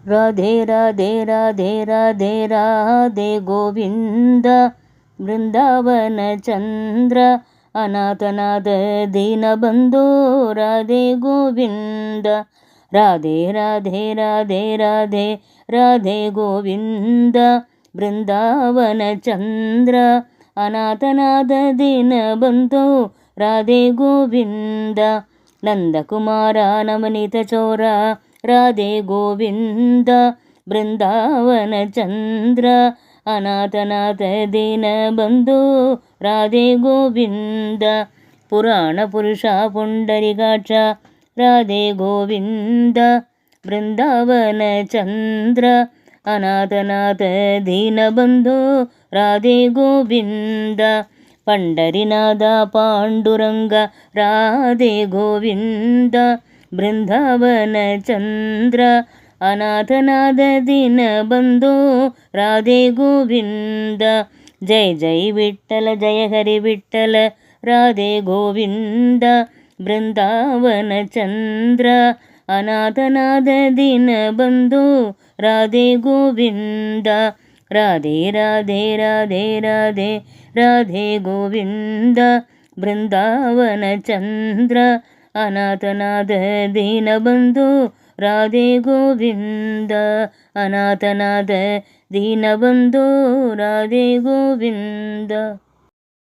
राधे राधे राधे राधे राधे गोविंद वृंदावन चंद्र अनाथनाथ दीनबंधु राधे गोविंद राधे राधे राधे राधे राधे गोविंद वृंदावन चंद्र अनाथनाथ दीनबंधु राधे गोविंद नंदकुमार नवनीत चोरा राधे गोविंद बृंदावन चंद्र अनाथनाथ दीनबंधु राधे गोविंद पुराण पुरुष पुंडरीकाक्ष राधे गोविंद बृंदावन चंद्र अनाथनाथ दीनबंधु राधे गोविंद पंडरीनाथ पांडुरंग राधे गोविंद बृंदावन चंद्र अनाथनाथ दीनबंधु राधे गोविंद जय जय विठ्ठल जय हरि विठ्ठल राधे गोविंद बृंदावन चंद्र अनाथनाथ दीनबंधु राधे गोविंद राधे राधे राधे राधे राधे गोविंद बृंदावन चंद्र अनाथनाथ दीनबंधु राधे गोविंद अनाथनाथ दीनबंधु राधे गोविंद।